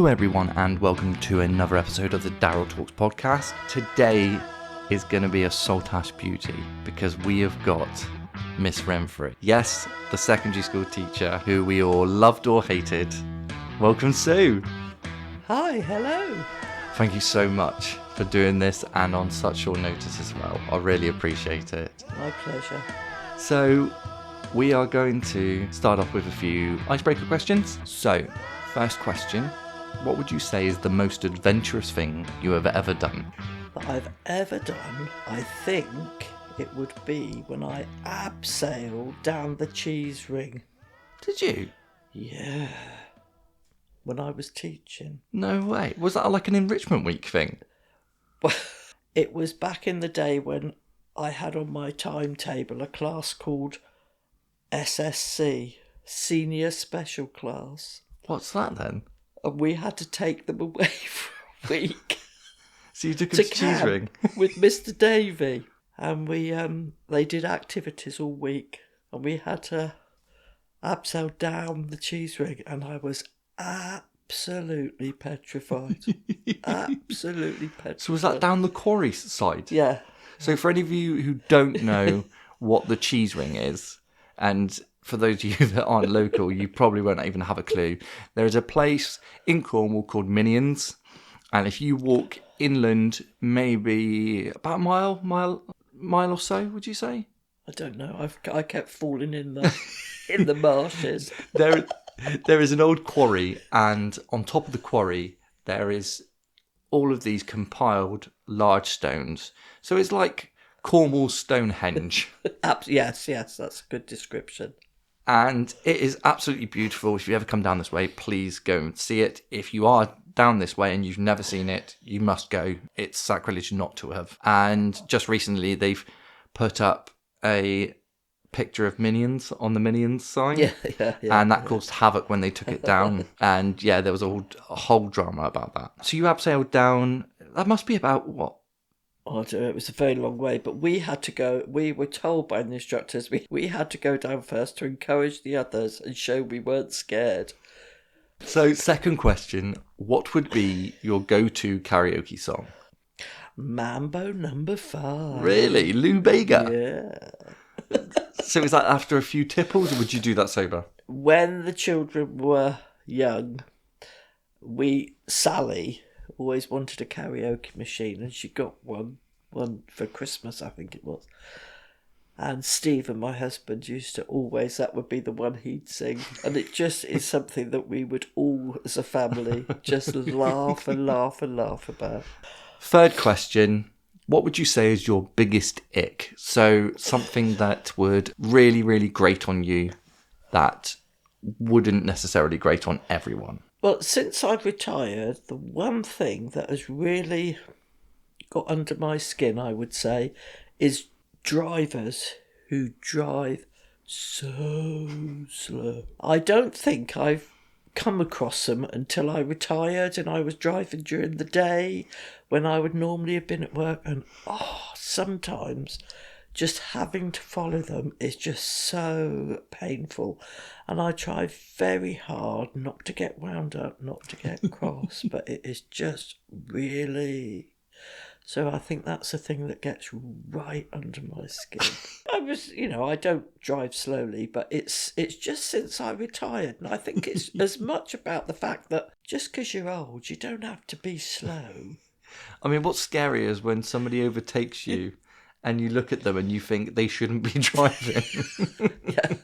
Hello everyone and welcome to another episode of the Daryl Talks podcast. Today is going to be a Saltash beauty because we have got Miss Renfree. Yes, the secondary school teacher who we all loved or hated. Welcome, Sue. Hi, hello. Thank you so much for doing this and on such short notice as well. I really appreciate it. My pleasure. So, we are going to start off with a few icebreaker questions. So, first question, what would you say is the most adventurous thing you have ever done? That I've ever done, I think it would be when I abseiled down the cheese ring. Did you? Yeah. When I was teaching. No way. Was that like an enrichment week thing? Well, it was back in the day when I had on my timetable a class called SSC, Senior Special Class. What's that then? And we had to take them away for a week. So you took a cheese ring? With Mr. Davey. And they did activities all week. And we had to abseil down the cheese ring. And I was absolutely petrified. Absolutely petrified. So was that down the quarry side? Yeah. So for any of you who don't know what the cheese ring is, and for those of you that aren't local, you probably won't even have a clue. There is a place in Cornwall called Minions, and if you walk inland, maybe about a mile or so, would you say? I don't know. I kept falling in the marshes. There is an old quarry, and on top of the quarry there is all of these compiled large stones. So it's like Cornwall Stonehenge. Yes, that's a good description. And it is absolutely beautiful. If you ever come down this way, please go and see it. If you are down this way and you've never seen it, you must go. It's sacrilege not to have. And just recently, they've put up a picture of Minions on the Minions sign. Yeah. And that caused havoc when they took it down. And yeah, there was a whole drama about that. So you abseiled down. That must be about what? Oh, it was a very long way, but we had to go. We were told by the instructors we had to go down first to encourage the others and show we weren't scared. So, second question, what would be your go-to karaoke song? Mambo number 5. Really? Lou Bega? Yeah. So is that after a few tipples, or would you do that sober? When the children were young, Sally always wanted a karaoke machine, and she got one for Christmas, I think it was. And Stephen, my husband, used to always, that would be the one he'd sing. And it just is something that we would all, as a family, just laugh and laugh and laugh about. Third question, what would you say is your biggest ick? So something that would really, really grate on you that wouldn't necessarily grate on everyone. Well, since I've retired, the one thing that has really got under my skin, I would say, is drivers who drive so slow. I don't think I've come across them until I retired and I was driving during the day when I would normally have been at work, and sometimes just having to follow them is just so painful. And I try very hard not to get wound up, not to get cross, but it is just really... So I think that's the thing that gets right under my skin. I don't drive slowly, but it's just since I retired. And I think it's as much about the fact that just because you're old, you don't have to be slow. I mean, what's scary is when somebody overtakes you and you look at them and you think they shouldn't be driving.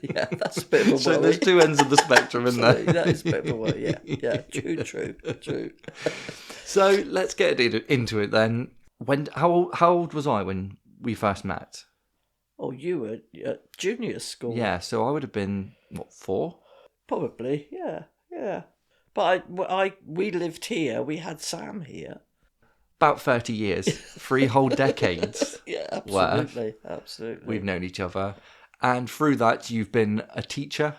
Yeah, that's a bit of a worry. So there's two ends of the spectrum, isn't there? That is a bit of a worry, yeah. True. So let's get into it then. How old was I when we first met? Oh, you were at junior school. Yeah, so I would have been, 4? Probably, yeah. But we lived here, we had Sam here. About 30 years, 3 whole decades. Yeah, absolutely. We've known each other. And through that, you've been a teacher.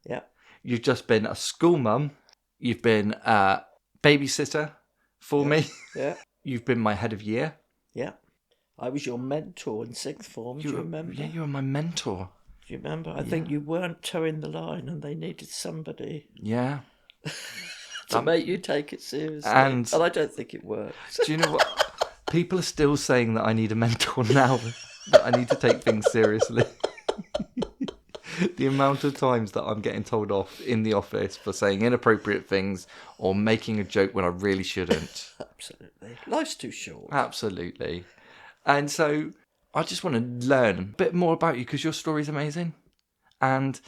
Yeah. You've just been a school mum. You've been a babysitter for me. Yeah. You've been my head of year. Yeah. I was your mentor in 6th form, do you remember? Yeah, you were my mentor. Do you remember? I think you weren't towing the line and they needed somebody. Yeah. to make you take it seriously. And I don't think it works. do you know what? People are still saying that I need a mentor now, that I need to take things seriously. The amount of times that I'm getting told off in the office for saying inappropriate things or making a joke when I really shouldn't. Absolutely. Life's too short. Absolutely. And so I just want to learn a bit more about you because your story's amazing. And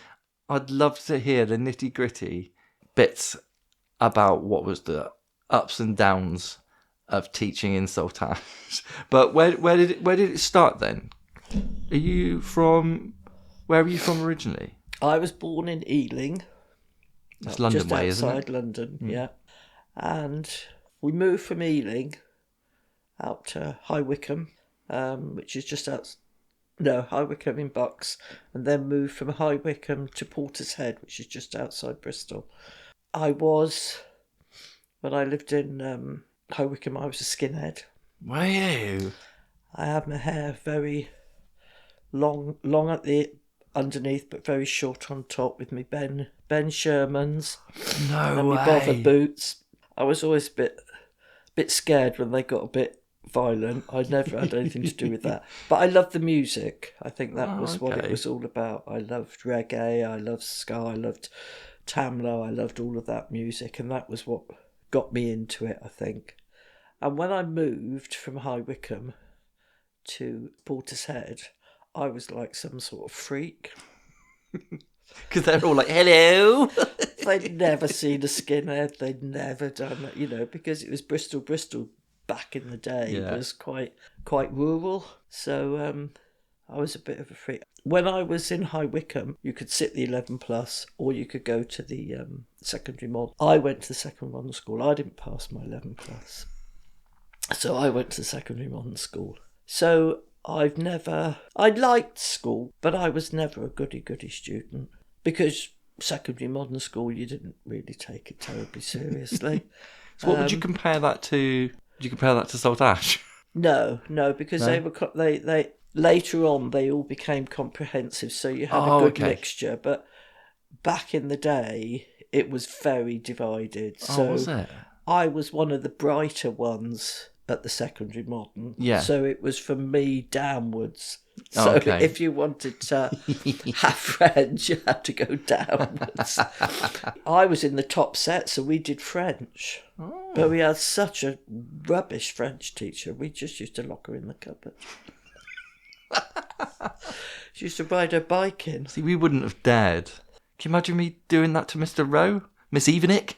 I'd love to hear the nitty gritty bits about what was the ups and downs of teaching in Saltash. But where did it start then? Where were you from originally? I was born in Ealing. It's London just way, isn't it? outside London, yeah. And we moved from Ealing out to High Wycombe, which is just out. No, High Wycombe in Bucks, and then moved from High Wycombe to Portishead, which is just outside Bristol. When I lived in High Wycombe, I was a skinhead. Were you? I had my hair very long at the underneath, but very short on top, with me Ben Shermans and my bother boots. I was always a bit scared when they got a bit violent. I never had anything to do with that, but I loved the music. I think that was what it was all about. I loved reggae, I loved ska, I loved Tamla, I loved all of that music, and that was what got me into it, I think. And when I moved from High Wycombe to Portishead, I was like some sort of freak. Because they're all like, hello. They'd never seen a skinhead. They'd never done it, because it was Bristol back in the day. Yeah. It was quite rural. So I was a bit of a freak. When I was in High Wycombe, you could sit the 11 plus or you could go to the secondary model. I went to the secondary modern school. I didn't pass my 11 plus. So I went to the secondary modern school. So I liked school, but I was never a goody student, because secondary modern school, you didn't really take it terribly seriously. So what would you compare that to? Would you compare that to Saltash? No, because they were they later on they all became comprehensive, so you had a good mixture. But back in the day, it was very divided. So was it? I was one of the brighter ones at the secondary modern. Yeah. So it was from me downwards. So if you wanted to have friends, you had to go downwards. I was in the top set, so we did French. Oh. But we had such a rubbish French teacher, we just used to lock her in the cupboard. She used to ride her bike in. See, we wouldn't have dared. Can you imagine me doing that to Mr. Rowe? Miss Evenick?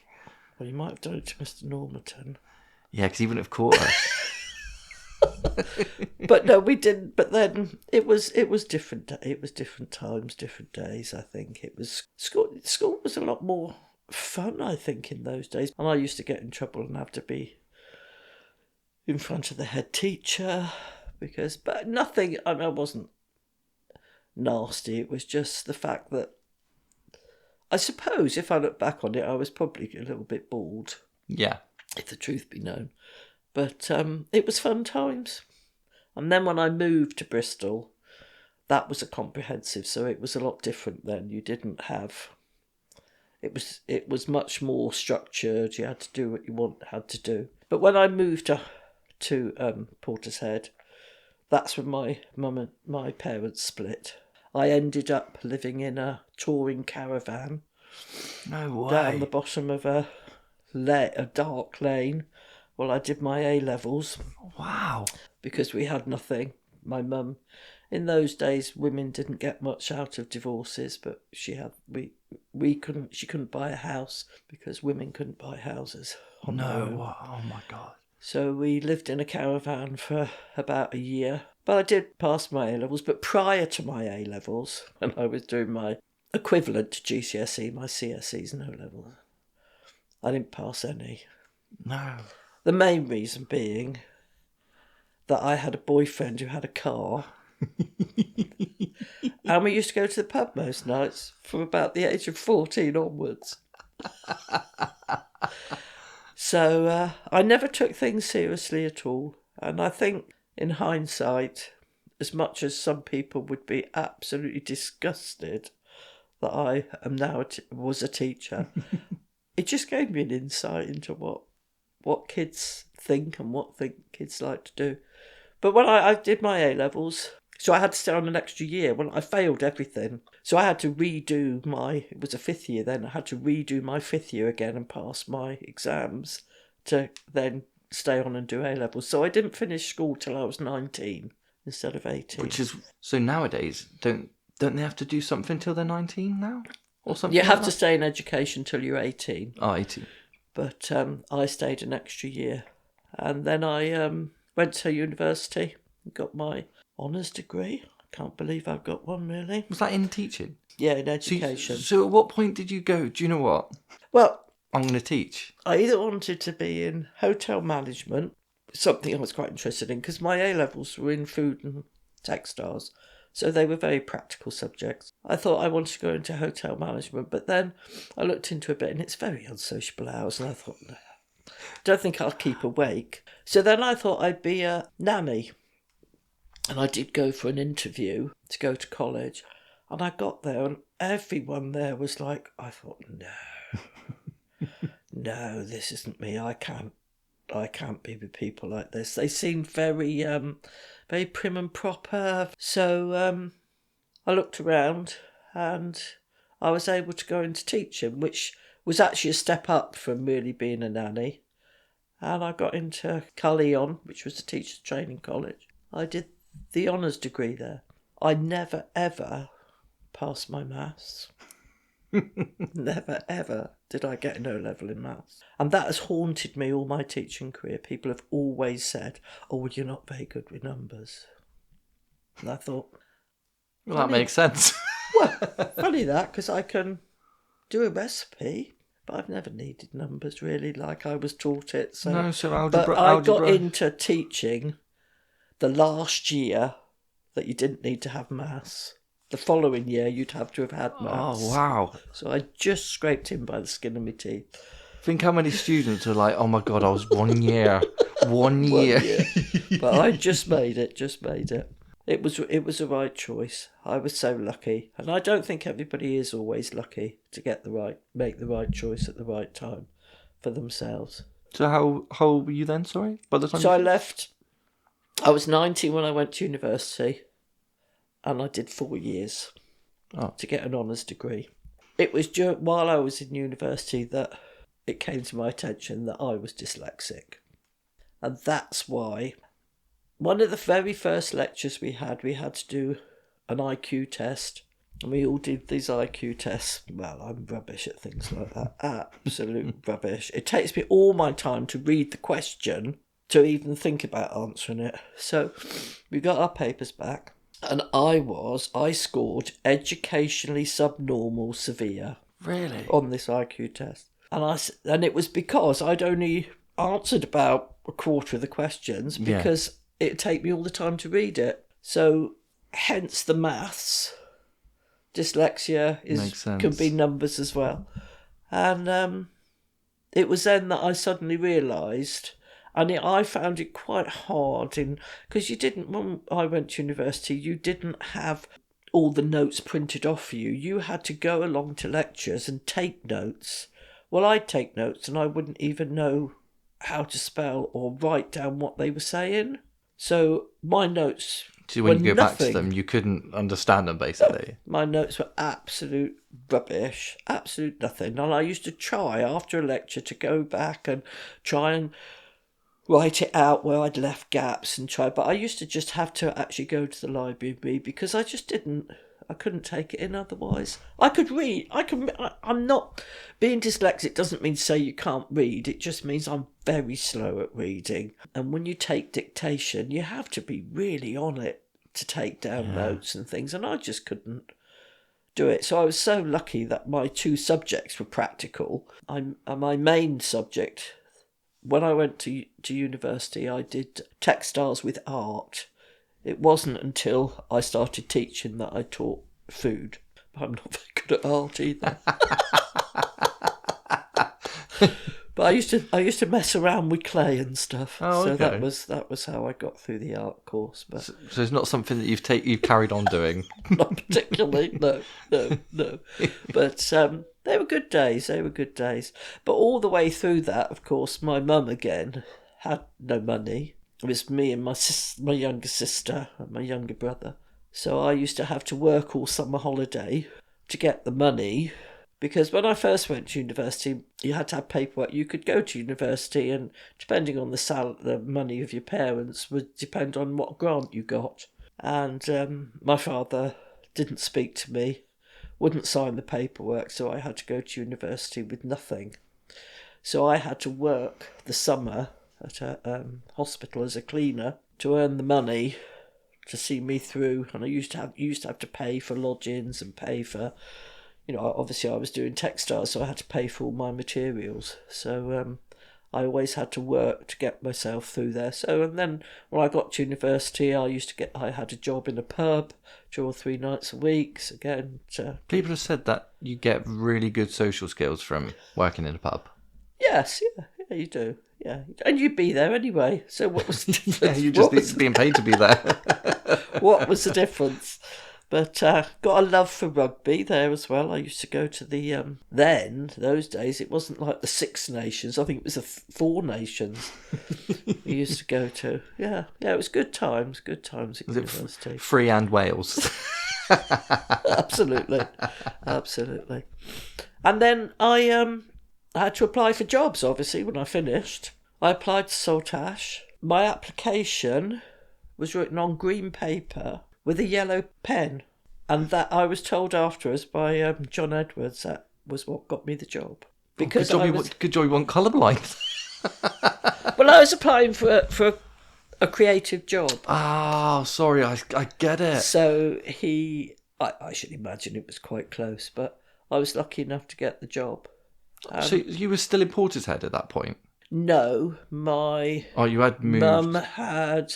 Well, you might have done it to Mr. Normanton. Yeah, because he wouldn't have caught us. But no, we didn't. But then it was different. It was different times, different days. I think it was school. School was a lot more fun, I think, in those days. And I used to get in trouble and have to be in front of the head teacher but nothing. I wasn't nasty. It was just the fact that I suppose if I look back on it, I was probably a little bit bored. Yeah. If the truth be known. But it was fun times. And then when I moved to Bristol, that was a comprehensive, so it was a lot different then. You didn't have... It was much more structured. You had to do what you had to do. But when I moved to Portishead, that's when my mum and my parents split. I ended up living in a touring caravan. No way. Down the bottom of a dark lane while I did my A-levels. Wow. Because we had nothing. My mum, in those days, women didn't get much out of divorces, but she couldn't buy a house because women couldn't buy houses on their own. Oh my God. So we lived in a caravan for about a year. But I did pass my A-levels, but prior to my A-levels, when I was doing my equivalent to GCSE, my CSEs and O-levels, I didn't pass any. No. The main reason being that I had a boyfriend who had a car. And we used to go to the pub most nights from about the age of 14 onwards. So I never took things seriously at all. And I think in hindsight, as much as some people would be absolutely disgusted that I am now was a teacher, it just gave me an insight into what kids think and what kids like to do. But when I did my A-levels, so I had to stay on an extra year when I failed everything. So I had to redo it was a 5th year then, I had to redo my 5th year again and pass my exams to then stay on and do A-levels. So I didn't finish school till I was 19 instead of 18. Which is, so nowadays, don't they have to do something till they're 19 now? Or something You like have that? to stay in education till you're 18. Oh, 18. But I stayed an extra year. And then I went to university and got my honours degree. I can't believe I've got one, really. Was that in teaching? Yeah, in education. So at what point did you go, do you know what? Well, I'm going to teach. I either wanted to be in hotel management, something I was quite interested in, because my A-levels were in food and textiles, so they were very practical subjects. I thought I wanted to go into hotel management, but then I looked into a bit, and it's very unsociable hours, and I thought, no, don't think I'll keep awake. So then I thought I'd be a nanny, and I did go for an interview to go to college, and I got there, and everyone there was like, I thought, no, this isn't me. I can't be with people like this. They seemed very, very prim and proper. So I looked around and I was able to go into teaching, which was actually a step up from really being a nanny. And I got into Carleon, which was a teacher's training college. I did the honours degree there. I never, ever passed my maths. Never, ever did I get an O-level in maths. And that has haunted me all my teaching career. People have always said, oh, well, you're not very good with numbers. And I thought... Well, that makes sense. Well, funny that, because I can do a recipe, but I've never needed numbers, really, like I was taught it. So. No, so algebra... But I got into teaching the last year that you didn't need to have maths. The following year, you'd have to have had maths. Oh, wow. So I just scraped in by the skin of my teeth. Think how many students are like, oh my God, I was 1 year. One year. But I just made it. It was the right choice. I was so lucky. And I don't think everybody is always lucky to make the right choice at the right time for themselves. So how old were you then, sorry? By the time So I left, I was 19 when I went to university. And I did 4 years to get an honours degree. It was while I was in university that it came to my attention that I was dyslexic. And that's why one of the very first lectures we had to do an IQ test. And we all did these IQ tests. Well, I'm rubbish at things like that. Absolute rubbish. It takes me all my time to read the question to even think about answering it. So we got our papers back. And I scored educationally subnormal severe. Really? On this IQ test. And it was because I'd only answered about a quarter of the questions because it'd take me all the time to read it. So hence the maths. Dyslexia can be numbers as well. And it was then that I suddenly realised... And I found it quite hard because when I went to university, you didn't have all the notes printed off for you. You had to go along to lectures and take notes. Well, I'd take notes and I wouldn't even know how to spell or write down what they were saying. So my notes So when you go nothing. back to them, you couldn't understand them, basically. My notes were absolute rubbish, absolute nothing. And I used to try after a lecture to go back and try and write it out where I'd left gaps and try. But I used to just have to actually go to the library and read because I just couldn't take it in otherwise. I could read. I'm not... Being dyslexic doesn't mean to say you can't read. It just means I'm very slow at reading. And when you take dictation, you have to be really on it to take down notes and things. And I just couldn't do it. So I was so lucky that my 2 subjects were practical. My main subject... When I went to university, I did textiles with art. It wasn't until I started teaching that I taught food. But I'm not very good at art either. But I used to mess around with clay and stuff. Oh, so okay. that was how I got through the art course. But So it's not something that you've carried on doing. not particularly, no. But they were good days. They were good days. But all the way through that, of course, my mum again had no money. It was me and my younger sister and my younger brother. So I used to have to work all summer holiday to get the money. Because when I first went to university, you had to have paperwork. You could go to university, and depending on the money of your parents, would depend on what grant you got. And my father didn't speak to me, wouldn't sign the paperwork, so I had to go to university with nothing. So I had to work the summer at a hospital as a cleaner to earn the money to see me through. And I used to have to pay for lodgings and pay for, obviously I was doing textiles, so I had to pay for all my materials. So I always had to work to get myself through there. So, and then when I got to university, I had a job in a pub 2 or 3 nights a week. So again, People have said that you get really good social skills from working in a pub. yes, yeah, you do. Yeah, and you'd be there anyway. So what was the difference? Yeah, you're just being paid to be there. What was the difference? But got a love for rugby there as well. I used to go to the then those days it wasn't like the Six Nations. I think it was the Four Nations. We used to go to. Yeah, it was good times. Good times at university. Free and Wales. Absolutely. And then I had to apply for jobs. Obviously, when I finished, I applied to Saltash. My application was written on green paper with a yellow pen, and that I was told afterwards by John Edwards that was what got me the job. Because good job you weren't colourblind. Well, I was applying for a creative job. Oh, sorry, I get it. So I should imagine it was quite close, but I was lucky enough to get the job. So you were still in Portishead at that point? No, you had moved. mum had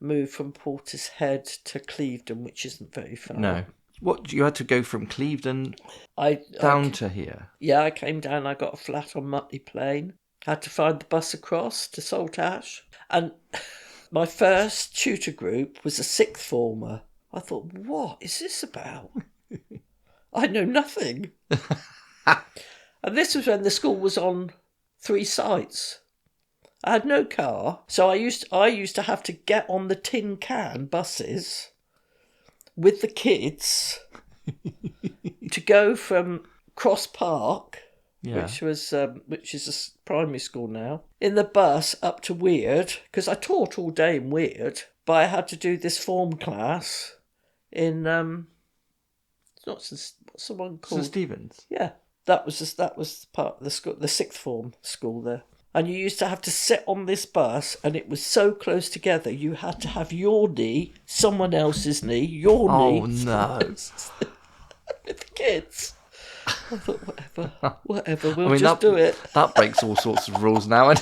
moved from Portishead to Clevedon, which isn't very far. No. What, you had to go from Clevedon to here? Yeah, I came down, I got a flat on Mutley Plain, had to find the bus across to Saltash, and my first tutor group was a sixth former. I thought, what is this about? I know nothing. And this was when the school was on 3 sites. I had no car, so I used to have to get on the tin can buses with the kids to go from Cross Park, which is a primary school now, in the bus up to Weird, because I taught all day in Weird, but I had to do this form class in what's the one called? St Stephen's. Yeah, that was part of the school, the sixth form school there. And you used to have to sit on this bus, and it was so close together, you had to have your knee, someone else's knee, your knee. Oh, no. With the kids. I thought, whatever, we'll do it. That breaks all sorts of rules now.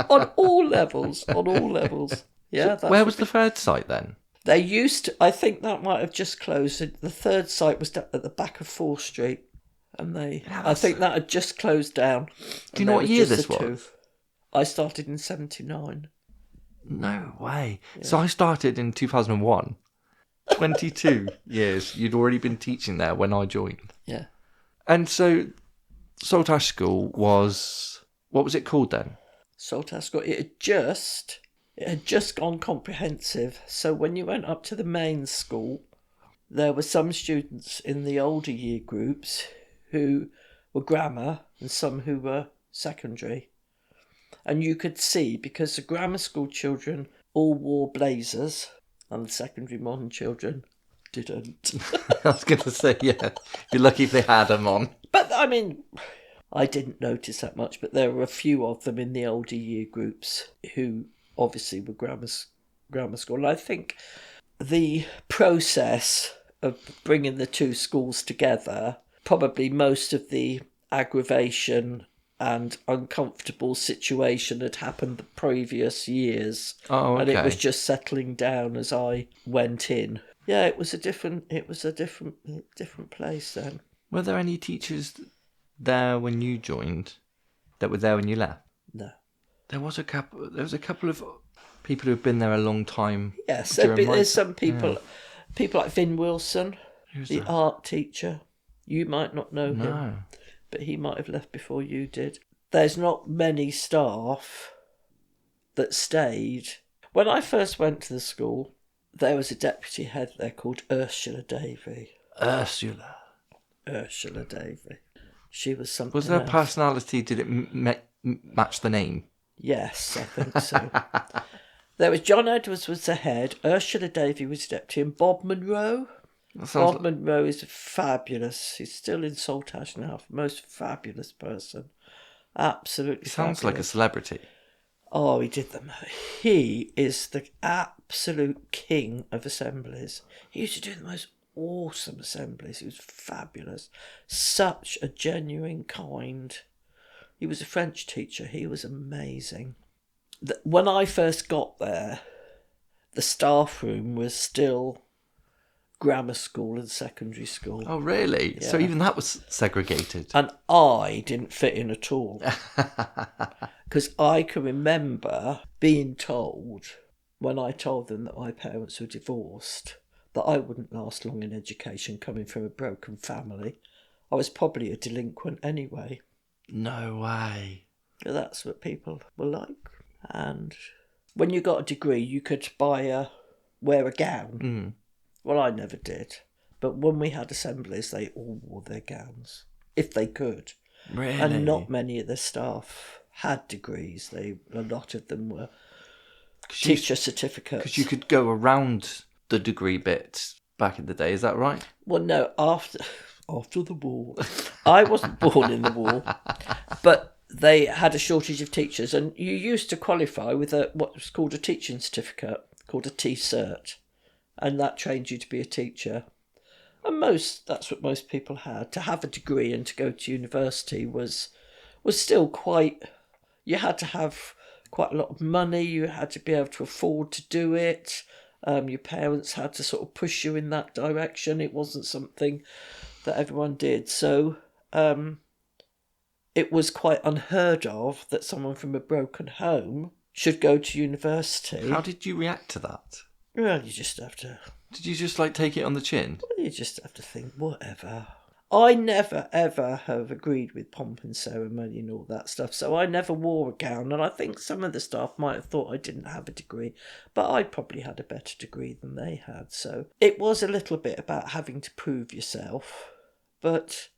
On all levels. Yeah. So where was the third site then? They used to, I think that might have just closed. The third site was at the back of 4th Street. And I think that had just closed down. Do you know what year this was? I started in 79. No way. Yeah. So I started in 2001. 22 years. You'd already been teaching there when I joined. Yeah. And so Saltash School was... What was it called then? Saltash School. It had just gone comprehensive. So when you went up to the main school, there were some students in the older year groups who were grammar and some who were secondary. And you could see, because the grammar school children all wore blazers and the secondary modern children didn't. I was going to say, yeah, you're lucky if they had them on. But, I mean, I didn't notice that much, but there were a few of them in the older year groups who obviously were grammar school. And I think the process of bringing the two schools together, probably most of the aggravation and uncomfortable situation had happened the previous years. Oh, okay. And it was just settling down as I went in. Yeah, it was a different place then. Were there any teachers there when you joined that were there when you left? No. There was a couple. There was a couple of people who've been there a long time. Yes, during my there's t- some people, yeah. people like Vin Wilson, Who's the that? art teacher. You might not know him, No. but he might have left before you did. There's not many staff that stayed. When I first went to the school, there was a deputy head there called Ursula Davy. Ursula. Ursula Davy. She was something Was there a else. personality? Did it match the name? Yes, I think so. There was John Edwards was the head, Ursula Davy was deputy, and Bob Monroe. That sounds Bob Monroe is fabulous. He's still in Saltash now. Most fabulous person. Absolutely sounds like a fabulous. celebrity. Oh, he did them. He is the absolute king of assemblies. He used to do the most awesome assemblies. He was fabulous. Such a genuine, kind. He was a French teacher. He was amazing. When I first got there, the staff room was still grammar school and secondary school. Oh, really? So Yeah. even that was segregated. And I didn't fit in at all. Because I can remember being told, when I told them that my parents were divorced, that I wouldn't last long in education coming from a broken family. I was probably a delinquent anyway. No way. That's what people were like. And when you got a degree, you could wear a gown. Mm. Well, I never did. But when we had assemblies, they all wore their gowns, if they could. Really? And not many of the staff had degrees. A lot of them were teacher certificates. Because you could go around the degree bit back in the day, is that right? Well, no, after the war. I wasn't born in the war. But they had a shortage of teachers, and you used to qualify with what was called a teaching certificate, called a T-cert. And that trained you to be a teacher. And that's what most people had. To have a degree and to go to university was still quite... You had to have quite a lot of money. You had to be able to afford to do it. Your parents had to sort of push you in that direction. It wasn't something that everyone did. So it was quite unheard of that someone from a broken home should go to university. How did you react to that? Well, you just have to... Did you just take it on the chin? You just have to think, whatever. I never, ever have agreed with pomp and ceremony and all that stuff, so I never wore a gown, and I think some of the staff might have thought I didn't have a degree, but I probably had a better degree than they had, so it was a little bit about having to prove yourself, but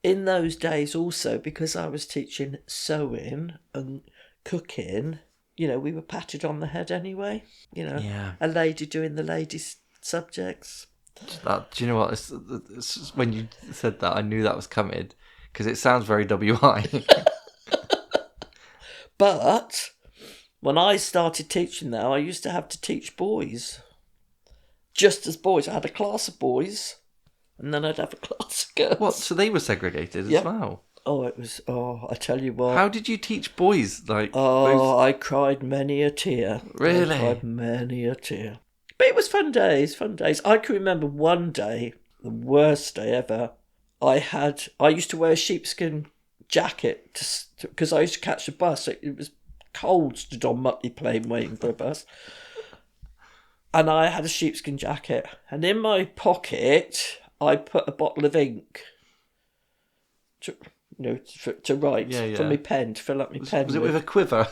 in those days also, because I was teaching sewing and cooking... we were patted on the head anyway. Yeah. A lady doing the ladies' subjects. Do you know what? It's when you said that, I knew that was coming because it sounds very WI. But when I started teaching there, I used to have to teach boys. Just as boys. I had a class of boys, and then I'd have a class of girls. What? So they were segregated as well? I tell you what. How did you teach boys? I cried many a tear. Really? I cried many a tear. But it was fun days. I can remember one day, the worst day ever. I used to wear a sheepskin jacket because I used to catch the bus. It was cold, stood on Mutley Plain waiting for a bus. And I had a sheepskin jacket. And in my pocket, I put a bottle of ink to write for my pen, to fill up my pen. Was it with a quiver?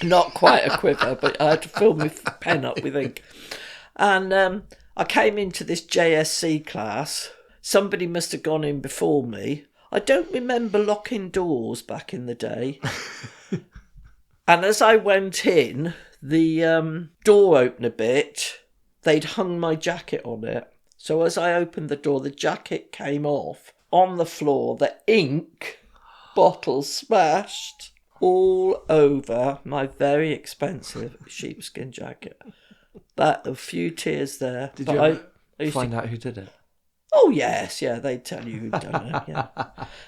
Not quite a quiver, but I had to fill my pen up with ink. And I came into this JSC class. Somebody must have gone in before me. I don't remember locking doors back in the day. And as I went in, the door opened a bit. They'd hung my jacket on it. So as I opened the door, the jacket came off. On the floor, the ink bottle smashed all over my very expensive sheepskin jacket. That a few tears there. Did but you I find out who did it? Oh yes, yeah, they'd tell you who'd done it. Yeah,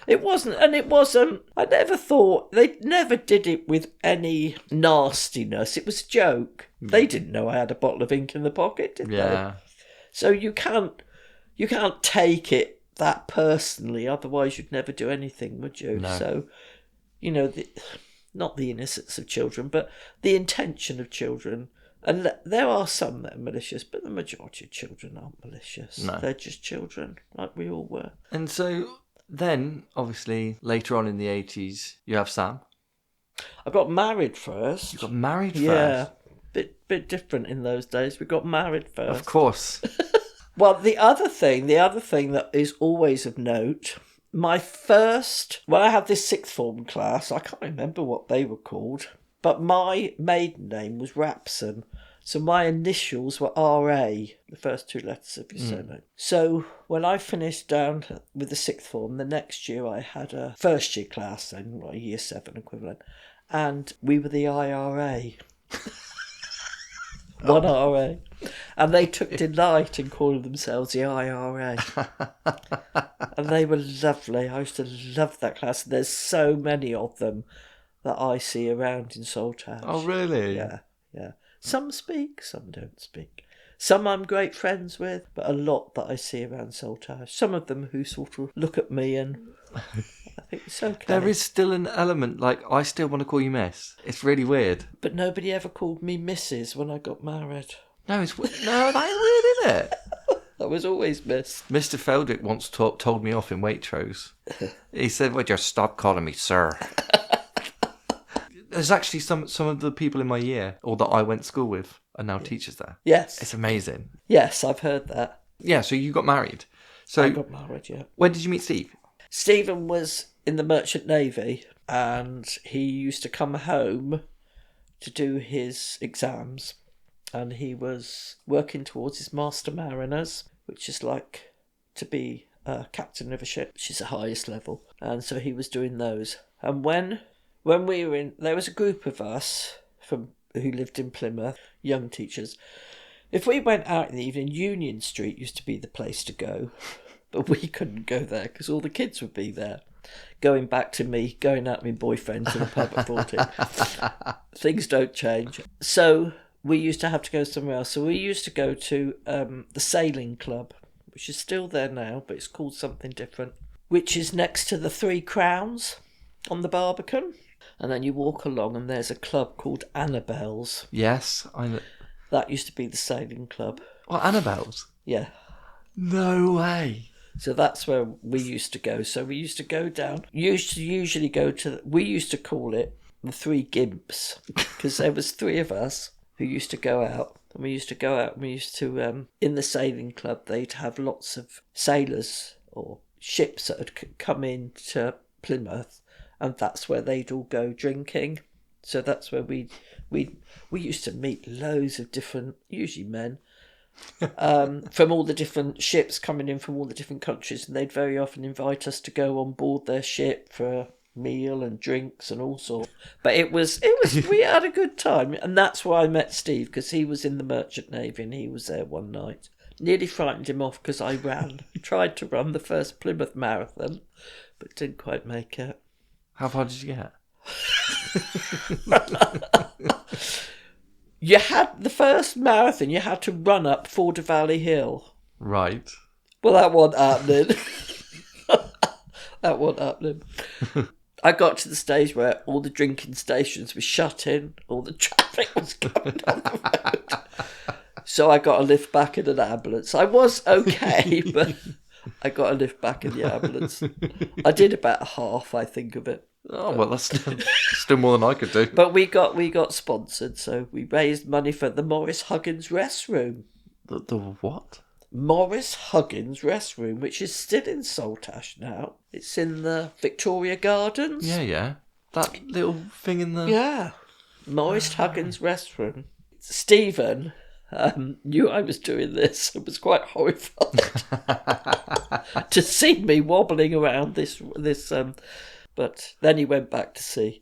it wasn't. I never thought they never did it with any nastiness. It was a joke. They didn't know I had a bottle of ink in the pocket, did they? So you can't take it that personally. Otherwise, you'd never do anything, would you? No. So not the innocence of children, but the intention of children. And there are some that are malicious, but the majority of children aren't malicious. No. They're just children, like we all were. And so then, obviously, later on in the 80s, you have Sam. I got married first. You got married first? Yeah, bit different in those days. We got married first. Of course. Well, the other thing that is always of note, when I had this sixth form class, I can't remember what they were called, but my maiden name was Rapson. So my initials were R.A., the first two letters of your surname. So when I finished down with the sixth form, the next year I had a first year class, then a year 7 equivalent, and we were the IRA. One RA. And they took delight in calling themselves the IRA. And they were lovely. I used to love that class. There's so many of them that I see around in Saltash. Oh, really? Yeah. Some speak, some don't speak. Some I'm great friends with, but a lot that I see around Saltash. Some of them who sort of look at me and I think it's okay. There is still an element, like, I still want to call you Miss. It's really weird. But nobody ever called me Mrs. when I got married. No, that is weird, isn't it? I was always Miss. Mr. Feldrick once told me off in Waitrose. He said, "Well, just stop calling me sir." There's actually some of the people in my year, or that I went to school with, are now teachers there. Yes. It's amazing. Yes, I've heard that. Yeah, so you got married. So I got married, yeah. When did you meet Steve? Stephen was in the Merchant Navy, and he used to come home to do his exams, and he was working towards his Master Mariners, which is like to be a captain of a ship, which is the highest level. And so he was doing those. And when we were in, there was a group of us who lived in Plymouth, young teachers. If we went out in the evening, Union Street used to be the place to go, but we couldn't go there because all the kids would be there. Going back to me going out with my boyfriend to the pub at 14. Things don't change. So we used to have to go somewhere else. So we used to go to the Sailing Club, which is still there now, but it's called something different, which is next to the Three Crowns on the Barbican. And then you walk along and there's a club called Annabelle's. Yes, I know. That used to be the Sailing Club. Well, Annabelle's? Yeah. No way. So that's where we used to go. So we used to go down. Usually go to, we used to call it the Three Gimps, because there was 3 of us who used to go out. And we used to go out and we used to, in the Sailing Club, they'd have lots of sailors or ships that had come in to Plymouth, and that's where they'd all go drinking. So that's where we used to meet loads of different, usually men, from all the different ships coming in from all the different countries, and they'd very often invite us to go on board their ship for a meal and drinks and all sorts. But it was we had a good time, and that's why I met Steve, because he was in the Merchant Navy and he was there one night. Nearly frightened him off because I tried to run the first Plymouth Marathon, but didn't quite make it. How far did you get? You had the first marathon, you had to run up Forder Valley Hill. Right. Well, that wasn't happening. That wasn't happening. I got to the stage where all the drinking stations were shut in, all the traffic was coming down the road. So I got a lift back in an ambulance. I was okay, but I got a lift back in the ambulance. I did about half, I think, of it. Oh, well, that's still more than I could do. But we got sponsored, so we raised money for the Maurice Huggins restroom. The what? Maurice Huggins restroom, which is still in Saltash now. It's in the Victoria Gardens. Yeah. That little thing in the... Yeah. Maurice Huggins restroom. Stephen knew I was doing this and was quite horrified to see me wobbling around this but then he went back to sea.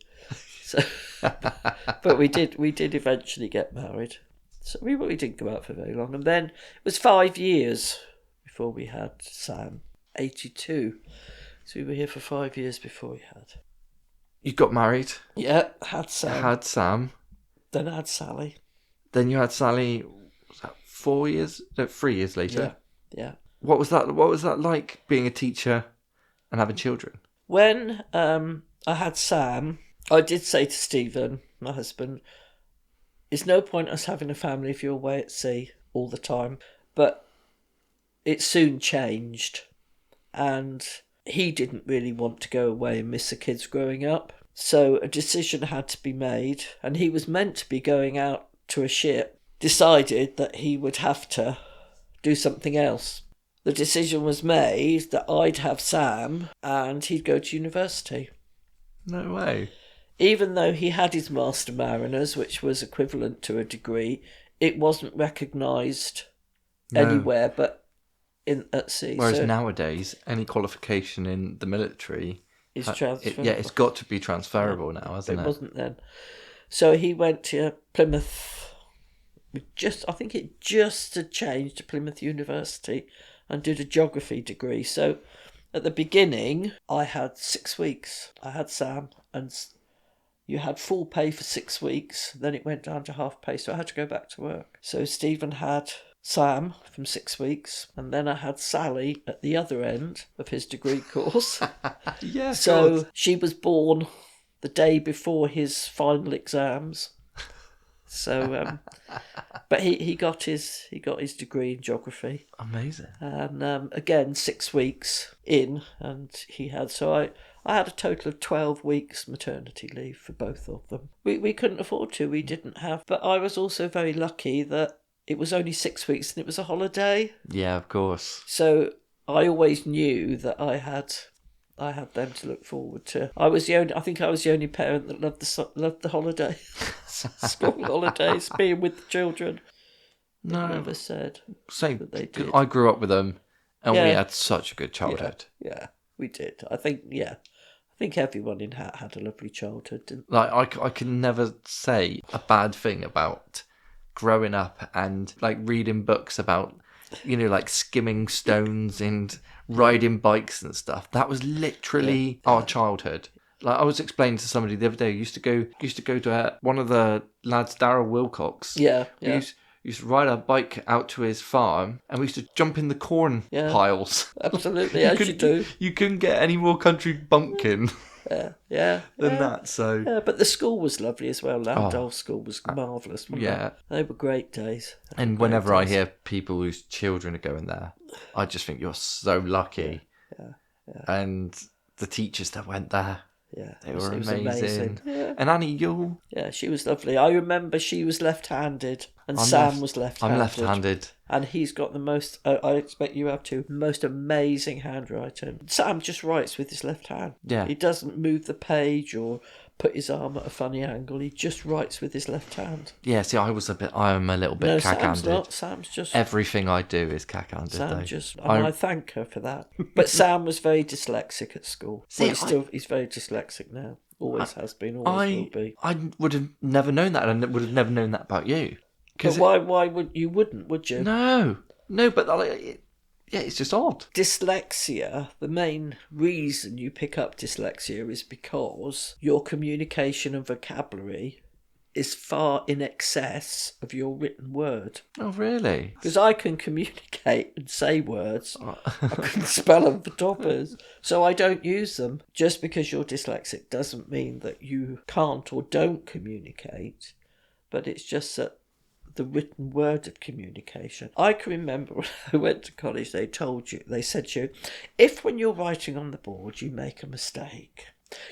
So, but we did eventually get married. So we didn't go out for very long. And then it was 5 years before we had Sam. 82. So we were here for 5 years before we had. You got married. Yeah, had Sam. Had Sam. Then I had Sally. Then you had Sally, was that 4 years? No, 3 years later. Yeah. What was that like, being a teacher and having children? When I had Sam. I did say to Stephen, my husband, it's no point us having a family if you're away at sea all the time. But it soon changed, and he didn't really want to go away and miss the kids growing up. So a decision had to be made, and he was meant to be going out to a ship, decided that he would have to do something else. The decision was made that I'd have Sam and he'd go to university. No way. Even though he had his Master Mariners, which was equivalent to a degree, it wasn't recognised anywhere but at sea. Whereas nowadays, any qualification in the military is transferable. it's got to be transferable now, hasn't it? It wasn't then. So he went to Plymouth. I think it just had changed to Plymouth University, and did a geography degree. So at the beginning, I had 6 weeks. I had Sam, and you had full pay for 6 weeks. Then it went down to half pay, so I had to go back to work. So Stephen had Sam from 6 weeks, and then I had Sally at the other end of his degree course. Yeah. So she was born the day before his final exams. So, but he got his degree in geography. Amazing. And again, 6 weeks in, and he had. So I had a total of 12 weeks maternity leave for both of them. We couldn't afford to. We didn't have. But I was also very lucky that it was only 6 weeks and it was a holiday. Yeah, of course. So I always knew that I had them to look forward to. I think I was the only parent that loved the holiday, school holidays, being with the children. No, they never said same. That they did. I grew up with them, and we had such a good childhood. Yeah, we did. I think everyone in Hat had a lovely childhood. Didn't Like I can never say a bad thing about growing up and like reading books about, like skimming stones and riding bikes and stuff. That was literally our childhood. Like I was explaining to somebody the other day, used to go to one of the lads, Darryl Wilcox. Yeah. We used to ride our bike out to his farm, and we used to jump in the corn piles. Absolutely, as you do. You couldn't get any more country bumpkin. Yeah. Than that. So yeah, but the school was lovely as well. Landolph School was marvellous. They were great days. And whenever I hear people whose children are going there, I just think you're so lucky. Yeah. And the teachers that went there, they were amazing. Yeah. And Annie Yule, she was lovely. I remember she was left-handed, and Sam was left-handed. I'm left-handed. And he's got the most, I expect you have too, most amazing handwriting. Sam just writes with his left hand. Yeah. He doesn't move the page or put his arm at a funny angle. He just writes with his left hand. Yeah, see, I am a little bit cack-handed. Sam's not. Sam's just... Everything I do is cack-handed, I thank her for that. But Sam was very dyslexic at school. He's very dyslexic now. Always has been, always will be. I would have never known that, and I would have never known that about you. But why would you? Would you? No, but it's just odd. Dyslexia, the main reason you pick up dyslexia is because your communication and vocabulary is far in excess of your written word. Oh, really? Because I can communicate and say words. I can spell them for toppers. So I don't use them. Just because you're dyslexic doesn't mean that you can't or don't communicate. But it's just that the written word of communication. I can remember when I went to college, they said to you, if when you're writing on the board you make a mistake,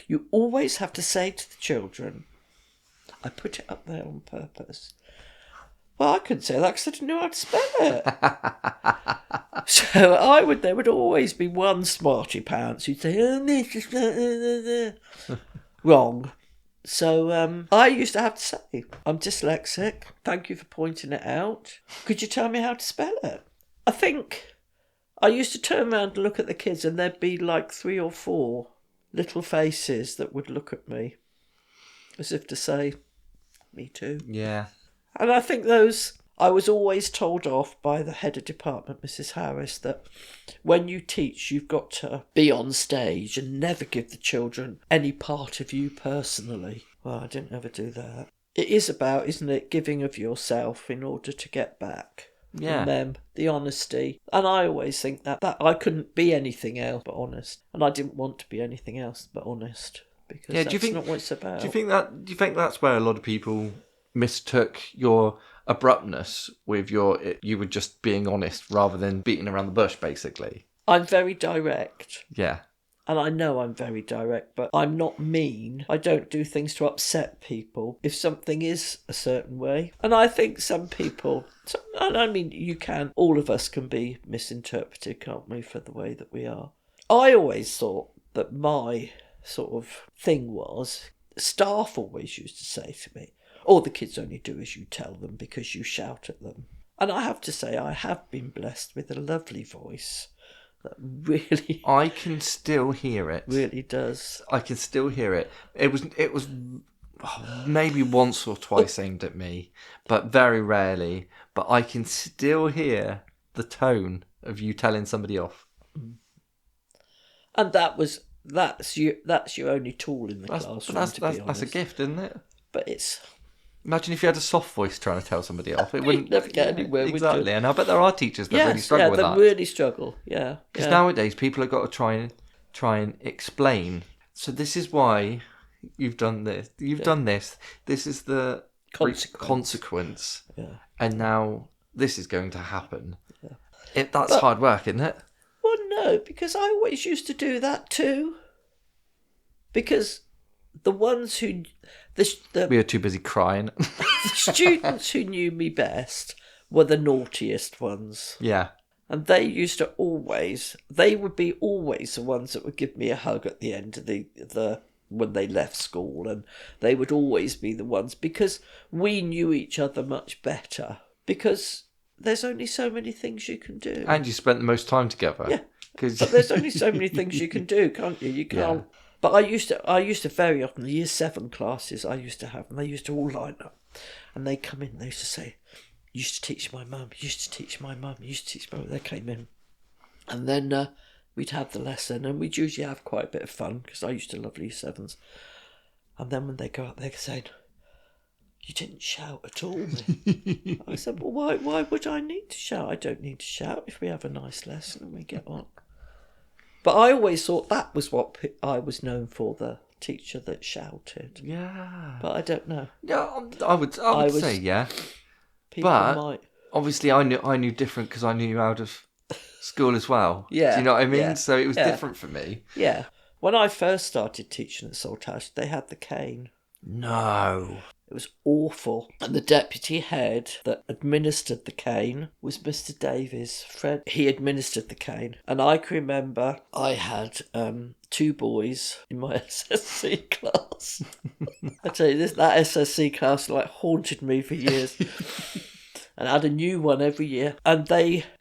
you always have to say to the children, I put it up there on purpose. Well, I couldn't say that because I didn't know how to spell it. So there would always be one smarty pants who'd say, this is wrong. So I used to have to say, I'm dyslexic. Thank you for pointing it out. Could you tell me how to spell it? I think I used to turn around and look at the kids, and there'd be like 3 or 4 little faces that would look at me as if to say, me too. Yeah. And I think I was always told off by the head of department, Mrs. Harris, that when you teach, you've got to be on stage and never give the children any part of you personally. Well, I didn't ever do that. It is about, isn't it, giving of yourself in order to get back from them, the honesty. And I always think that I couldn't be anything else but honest. And I didn't want to be anything else but honest. because Yeah, that's not what it's about. Do you think that's where a lot of people mistook your abruptness with you were just being honest rather than beating around the bush, basically? I'm very direct. Yeah. And I know I'm very direct, but I'm not mean. I don't do things to upset people if something is a certain way. And I think some people, and I mean, all of us can be misinterpreted, can't we, for the way that we are. I always thought that my sort of thing was, staff always used to say to me, "Oh, the kids only do as you tell them because you shout at them." And I have to say, I have been blessed with a lovely voice that really... I can still hear it. Really does. I can still hear it. It was maybe once or twice aimed at me, but very rarely. But I can still hear the tone of you telling somebody off. And that's your only tool in the classroom. That's a gift, isn't it? But it's... Imagine if you had a soft voice trying to tell somebody off. It wouldn't never get anywhere. Exactly, and I bet there are teachers that really struggle with that. They really struggle. Yeah, because nowadays people have got to try and explain. So this is why you've done this. You've done this. This is the consequence. Yeah. And now this is going to happen. Yeah. That's hard work, isn't it? Well, no, because I always used to do that too. Because the ones who... we were too busy crying. The students who knew me best were the naughtiest ones. Yeah. And they would be always the ones that would give me a hug at the end of when they left school. And they would always be the ones, because we knew each other much better. Because there's only so many things you can do. And you spent the most time together. Yeah. But there's only so many things you can do, can't you? You can't... Yeah. But I used to very often, the year 7 classes I used to have, and they used to all line up, and they come in, they used to say, "You used to teach my mum, you used to teach my mum, you used to teach my mum." They came in, and then we'd have the lesson, and we'd usually have quite a bit of fun, because I used to love year 7s. And then when they go up, they're saying, "You didn't shout at all." I said, "Well, why would I need to shout? I don't need to shout if we have a nice lesson and we get on." But I always thought that was what I was known for, the teacher that shouted. Yeah. But I don't know. Yeah, I would say yeah. People but might. Obviously I knew different because I knew you out of school as well. Yeah. Do you know what I mean? Yeah. So it was different for me. Yeah. When I first started teaching at Saltash, they had the cane. No. It was awful. And the deputy head that administered the cane was Mr. Davies. Fred, he administered the cane. And I can remember I had 2 boys in my SSC class. I tell you, that SSC class haunted me for years. And I had a new one every year. And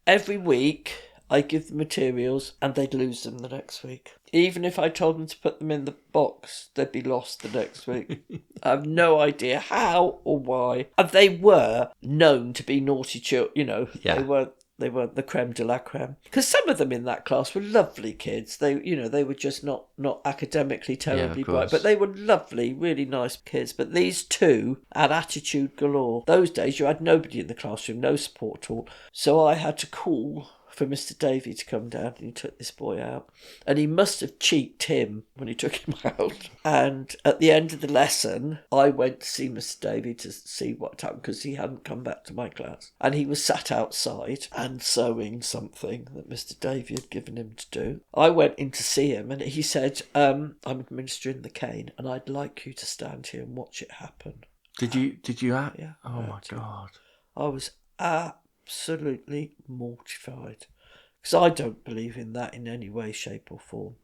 every week, I give them materials and they'd lose them the next week. Even if I told them to put them in the box, they'd be lost the next week. I have no idea how or why. And they were known to be naughty children, Yeah. They weren't the creme de la creme. Because some of them in that class were lovely kids. They were just not academically terribly bright, but they were lovely, really nice kids. But these 2 had attitude galore. Those days you had nobody in the classroom, no support at all. So I had to call for Mr. Davy to come down, and he took this boy out. And he must have cheeked him when he took him out. And at the end of the lesson, I went to see Mr. Davy to see what happened, because he hadn't come back to my class. And he was sat outside and sewing something that Mr. Davy had given him to do. I went in to see him, and he said, "I'm administering the cane, and I'd like you to stand here and watch it happen." Did you? Yeah. Oh my God. I was absolutely mortified, because I don't believe in that in any way, shape or form.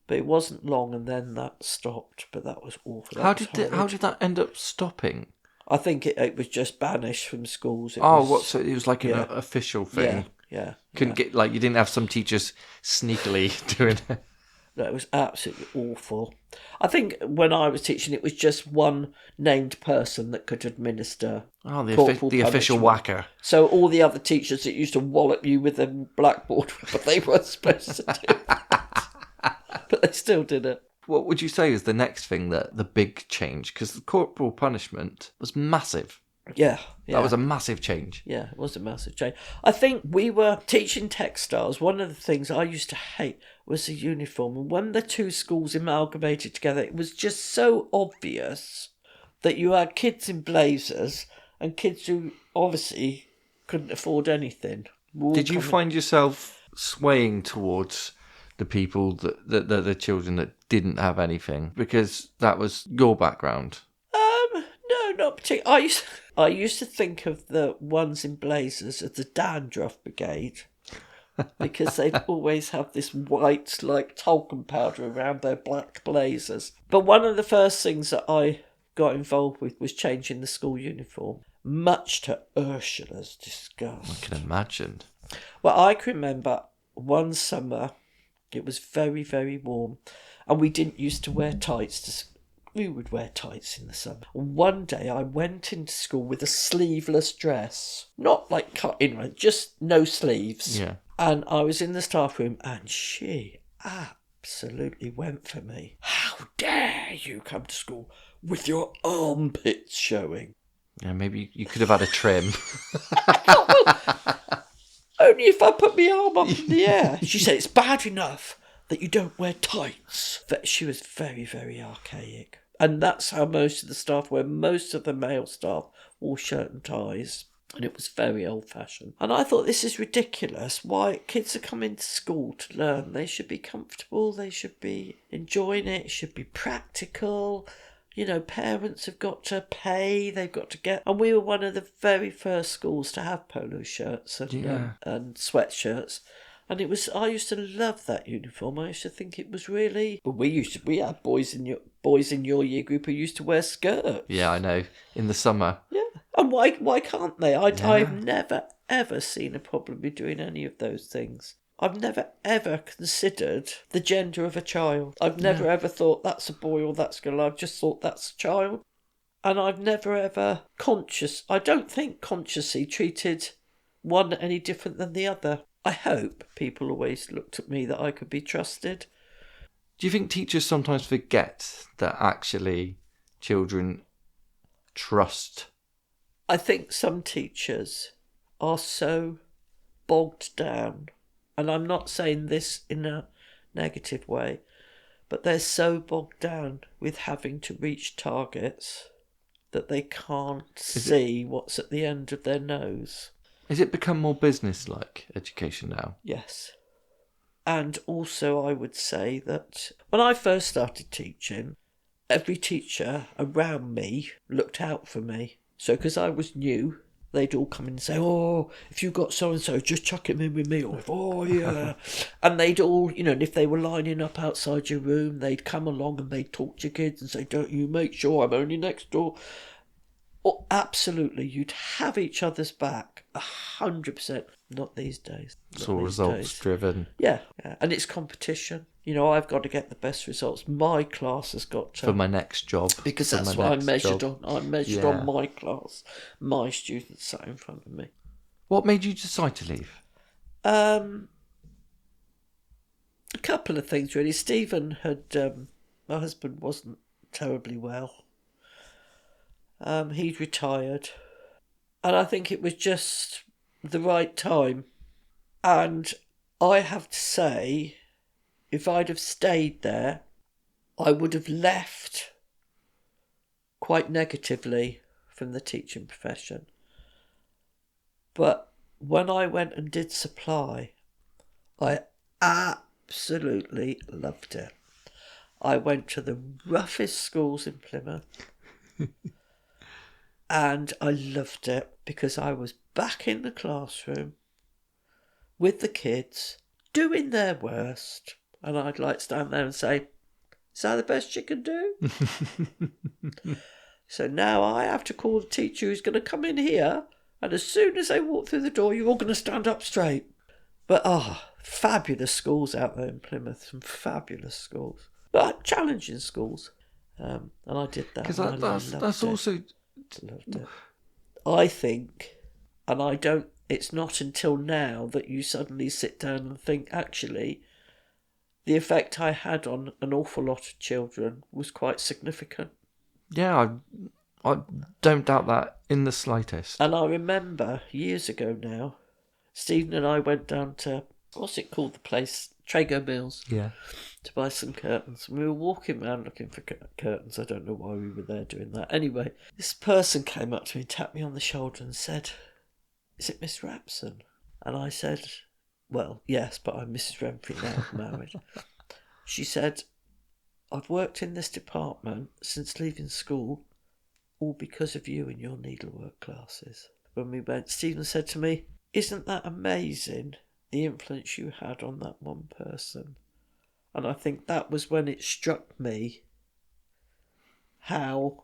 But it wasn't long, and then that stopped. But that was awful. How did that end up stopping? I think it was just banished from schools. So it was like an official thing. Yeah. Couldn't get you didn't have some teachers sneakily doing it. No, it was absolutely awful. I think when I was teaching, it was just one named person that could administer. Oh, the official whacker. So all the other teachers that used to wallop you with a blackboard, but they weren't supposed to do that. But they still did it. What would you say is the next thing, the big change? Because the corporal punishment was massive. Yeah, yeah. That was a massive change. Yeah, it was a massive change. I think we were teaching textiles. One of the things I used to hate was the uniform. And when the two schools amalgamated together, it was just so obvious that you had kids in blazers and kids who obviously couldn't afford anything. Did you find yourself swaying towards the people, the children that didn't have anything? Because that was your background. No, not particularly. I used to think of the ones in blazers as the dandruff brigade because they'd always have this white, like talcum powder around their black blazers. But one of the first things that I got involved with was changing the school uniform, much to Ursula's disgust. I can imagine. Well, I can remember one summer, it was very, very warm, and we didn't used to wear tights. We would wear tights in the summer. One day I went into school with a sleeveless dress. Not like cut in, just no sleeves. Yeah. And I was in the staff room and she absolutely went for me. How dare you come to school with your armpits showing? Yeah, maybe you could have had a trim. Only if I put my arm up in the air. She said, it's bad enough that you don't wear tights. But she was very, very archaic. And that's how most of the staff were. Most of the male staff wore shirt and ties. And it was very old-fashioned. And I thought, this is ridiculous. Why? Kids are coming to school to learn. They should be comfortable. They should be enjoying it. It should be practical. You know, parents have got to pay. They've got to get... And we were one of the very first schools to have polo shirts and sweatshirts. And it was, I used to love that uniform. I used to think it was really... Well, we had boys in your year group who used to wear skirts. Yeah, I know. In the summer. Yeah. And why can't they? I've never, ever seen a problem with doing any of those things. I've never, ever considered the gender of a child. I've never, ever thought that's a boy or that's a girl. I've just thought that's a child. And I've never, ever I don't think consciously treated one any different than the other. I hope people always looked at me that I could be trusted. Do you think teachers sometimes forget that actually children trust? I think some teachers are so bogged down, and I'm not saying this in a negative way, but they're so bogged down with having to reach targets that they can't see what's at the end of their nose. Has it become more business-like education now? Yes. And also I would say that when I first started teaching, every teacher around me looked out for me. So because I was new, they'd all come in and say, oh, if you got so-and-so, just chuck him in with me. Or, oh, yeah. And they'd all, you know, and if they were lining up outside your room, they'd come along and they'd talk to your kids and say, don't you make sure I'm only next door. Oh, absolutely, you'd have each other's back, 100%. Not these days. It's all results driven. Yeah, and it's competition. You know, I've got to get the best results. My class has got to... For my next job. Because that's what I'm measured on. I'm measured on my class. My students sat in front of me. What made you decide to leave? A couple of things, really. Stephen had... my husband wasn't terribly well. He'd retired. And I think it was just the right time. And I have to say, if I'd have stayed there, I would have left quite negatively from the teaching profession. But when I went and did supply, I absolutely loved it. I went to the roughest schools in Plymouth. And I loved it because I was back in the classroom with the kids doing their worst. And I'd like to stand there and say, is that the best you can do? So now I have to call the teacher who's going to come in here. And as soon as they walk through the door, you're all going to stand up straight. But fabulous schools out there in Plymouth. Some fabulous schools. But challenging schools. And I did that. Because that's also... Loved it. I think, and I don't, it's not until now that you suddenly sit down and think, actually, the effect I had on an awful lot of children was quite significant. Yeah, I don't doubt that in the slightest. And I remember years ago now, Stephen and I went down to, what's it called, the place? Trago Mills. Yeah. To buy some curtains. We were walking around looking for curtains. I don't know why we were there doing that. Anyway, this person came up to me, tapped me on the shoulder and said, "Is it Miss Rapson?" And I said, "Well, yes, but I'm Mrs. Renfree now, married." She said, "I've worked in this department since leaving school, all because of you and your needlework classes." When we went, Stephen said to me, "Isn't that amazing, the influence you had on that one person?" And I think that was when it struck me how,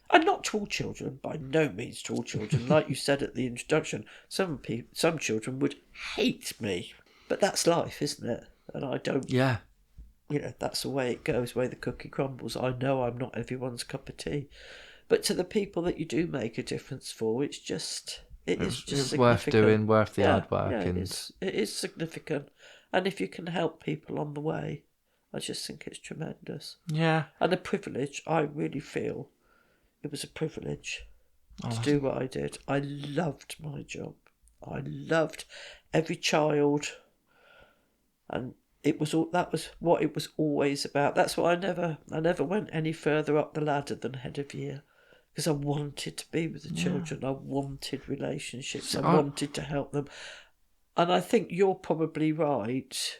and not to all children, by no means to all children, like you said at the introduction, some children would hate me. But that's life, isn't it? And I don't, that's the way it goes, the way the cookie crumbles. I know I'm not everyone's cup of tea. But to the people that you do make a difference for, it's worth doing, worth the hard work. Yeah, it is significant. And if you can help people on the way, I just think it's tremendous. Yeah. And a privilege. I really feel it was a privilege to do what I did. I loved my job. I loved every child. And that was what it was always about. That's why I never went any further up the ladder than head of year. Because I wanted to be with the children. I wanted relationships. I wanted to help them. And I think you're probably right.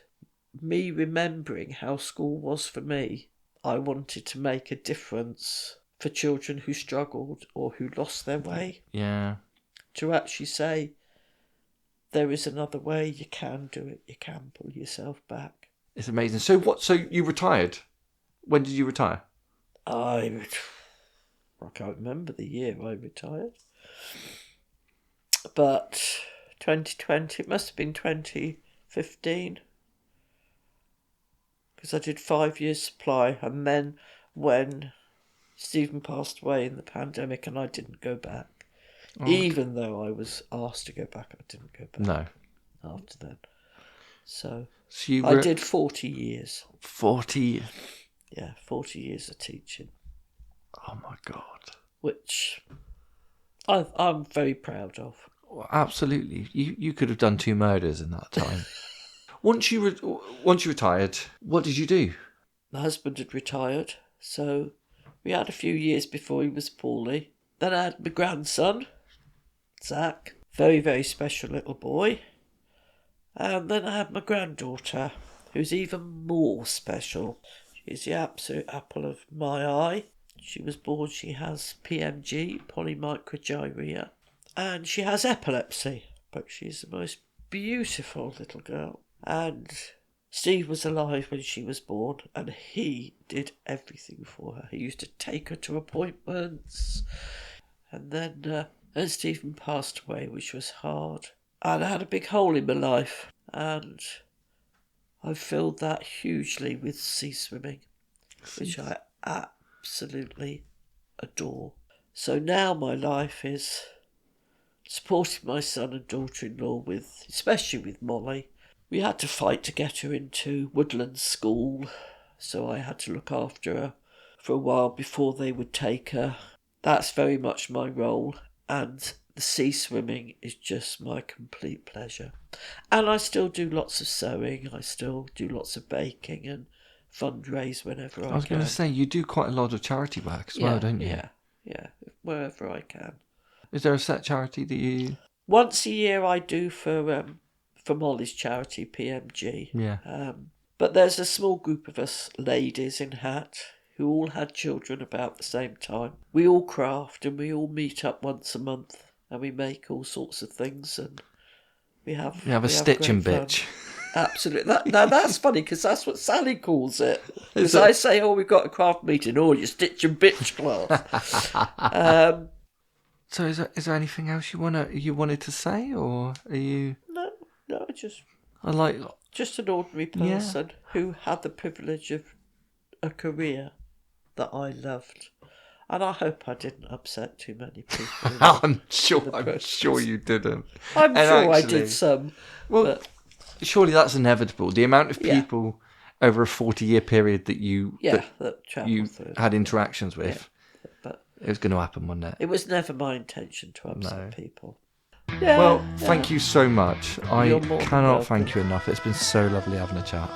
Me remembering how school was for me, I wanted to make a difference for children who struggled or who lost their way. Yeah. To actually say, there is another way, you can do it, you can pull yourself back. It's amazing. So you retired? When did you retire? I can't remember the year I retired. But 2020, it must have been 2015. Because I did 5 years supply, and then when Stephen passed away in the pandemic and I didn't go back, even though I was asked to go back, I didn't go back. No. After then. So I did 40 years. 40? Yeah, 40 years of teaching. Oh my God. Which I'm very proud of. Well, absolutely. You could have done 2 murders in that time. Once you retired, what did you do? My husband had retired, so we had a few years before he was poorly. Then I had my grandson, Zach, very, very special little boy. And then I had my granddaughter, who's even more special. She's the absolute apple of my eye. She was born, she has PMG, polymicrogyria, and she has epilepsy, but she's the most beautiful little girl. And Steve was alive when she was born, and he did everything for her. He used to take her to appointments, and then Stephen passed away, which was hard. And I had a big hole in my life, and I filled that hugely with sea swimming, which I absolutely adore. So now my life is supporting my son and daughter-in-law especially with Molly. We had to fight to get her into Woodland School, so I had to look after her for a while before they would take her. That's very much my role, and the sea swimming is just my complete pleasure. And I still do lots of sewing, I still do lots of baking and fundraise whenever I can. I was going to say, you do quite a lot of charity work as well, don't you? Yeah, wherever I can. Is there a set charity that you... Once a year I do for Molly's charity, PMG. Yeah. But there's a small group of us ladies in Hat who all had children about the same time. We all craft and we all meet up once a month and we make all sorts of things, and we have a stitching bitch. Absolutely. That's funny because that's what Sally calls it. Because I say, we've got a craft meeting, your stitch and bitch class. So is there anything else you wanted to say, or are you... No, just an ordinary person who had the privilege of a career that I loved. And I hope I didn't upset too many people. I'm sure you didn't. I'm sure I did some. Well, surely that's inevitable. The amount of people over a 40-year period that you had interactions with. But It was going to happen, wasn't it? It was never my intention to upset No. people. Well, thank you so much. I You're more than cannot welcome. thank you enough. It's been so lovely having a chat.